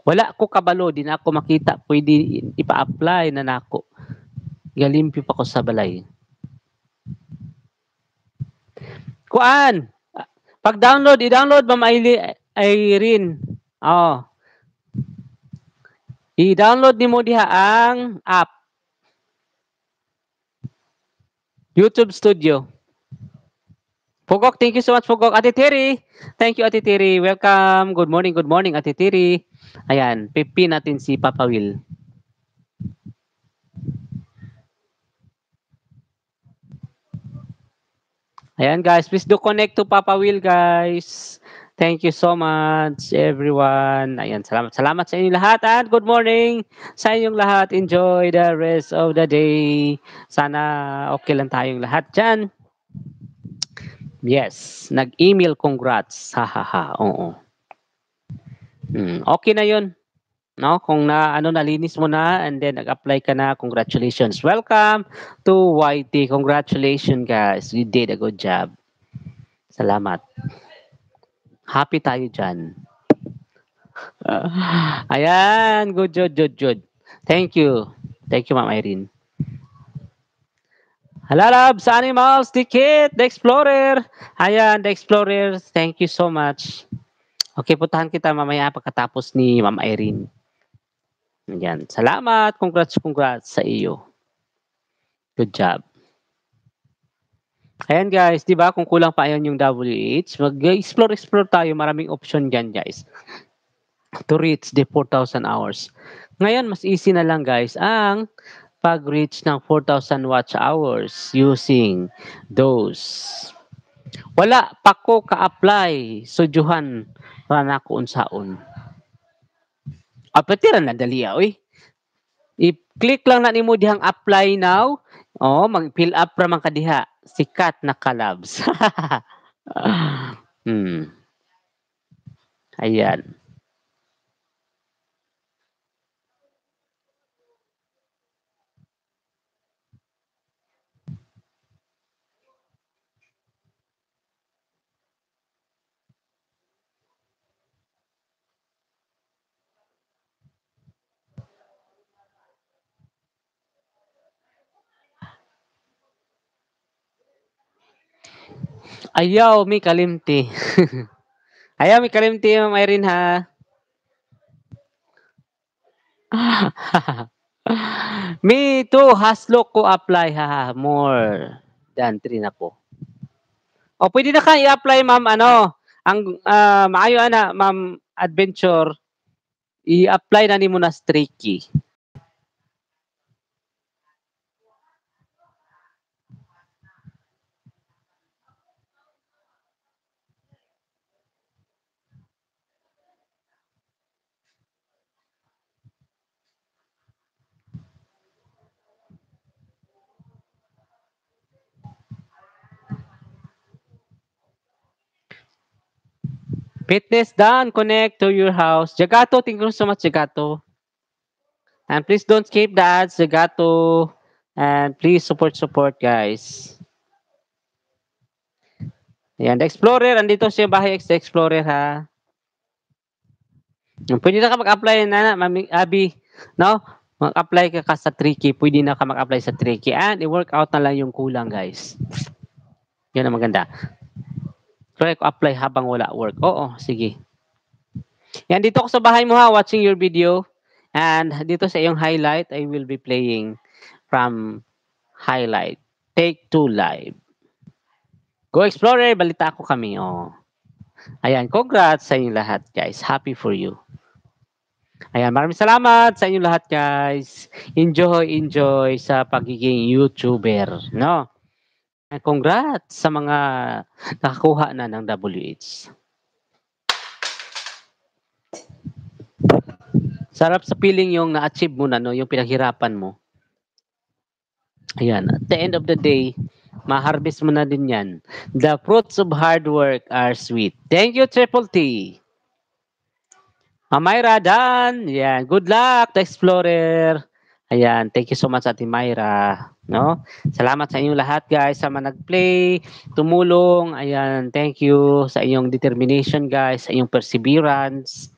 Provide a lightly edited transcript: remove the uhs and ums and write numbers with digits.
Wala ko kabalo, di na ako makita, pwede ipa-apply na nako. Galimpyo pa ko sa balay. Kuan, pag-download, i-download ba Irene? Oh. I-download nimo diha ang app. YouTube Studio. Pugok, thank you so much, Pugok. Ate Terry, thank you, Ate Terry. Welcome. Good morning, Ate Terry. Ayan, pipi natin si Papa Will. Ayan guys, please do connect to Papa Will guys. Thank you so much everyone. Ayan, salamat sa inyo lahat at good morning sa inyong lahat. Enjoy the rest of the day. Sana okay lang tayong lahat dyan. Yes, nag-email congrats. Ha ha ha. Oo. Okay na 'yun. No, kung nalinis mo na and then nag-apply ka na, congratulations. Welcome to YT. Congratulations guys. You did a good job. Salamat. Happy tayo dyan. Ayan, good. Thank you. Thank you, Ma'am Irene. Hello, loves, animals, the kid, the explorer. Ayan, the explorer. Thank you so much. Okay, puntahan kita mamaya pagkatapos ni Ma'am Irene. Ayan, salamat. Congrats sa iyo. Good job. Ayan guys, di ba kung kulang pa ayan yung WH, mag-explore tayo. Maraming option dyan guys. To reach the 4,000 hours. Ngayon, mas easy na lang guys ang pag-reach ng 4,000 watch hours using those. Wala pa ko ka-apply. Sudyuhan para na ko unsaon. Apatira na dali oy. I-click lang na nimo dihang apply now. Oh, mag-fill up ra man ka diha. Sikat na kalabs. Ayan. Ayaw, mi kalimti. Ayaw, mi kalimti, Ma'am Irene, ha? Me too, haslok ko apply, ha? More than 3 na po. O, pwede na ka i-apply, ma'am, ang maayo, ma'am, adventure, i-apply na ni mo na streaky. Fitness done. Connect to your house. Jagato, thank you so much, Jagato. And please don't skip the ads, Jagato. And please support, guys. Ayan, the Explorer. Andito siya bahay the Explorer, ha? Pwede na ka mag-apply na, Mami Abi. No? Mag-apply ka sa Tricky. Pwede na ka mag-apply sa Tricky. And i-work out na lang yung kulang, guys. Yan ang maganda. Try ko apply habang wala work. Oo, sige. Yan, dito ko sa bahay mo ha, watching your video. And dito sa iyong highlight, I will be playing from highlight. Take 2 live. Go Explorer, balita ko kami. Oh. Ayan, congrats sa inyong lahat, guys. Happy for you. Ayan, maraming salamat sa inyong lahat, guys. Enjoy sa pagiging YouTuber, no? And congrats sa mga nakakuha na ng WH. Sarap sa feeling yung na-achieve mo na, no? Yung pinaghirapan mo. Ayan, at the end of the day, ma-harvest mo na din yan. The fruits of hard work are sweet. Thank you, Triple T. Myra, Dan. Yan, good luck, the Explorer. Ayan, thank you so much, Ate Myra. No? Salamat sa inyong lahat, guys, sa mga nag-play, tumulong. Ayan, thank you sa inyong determination, guys, sa inyong perseverance.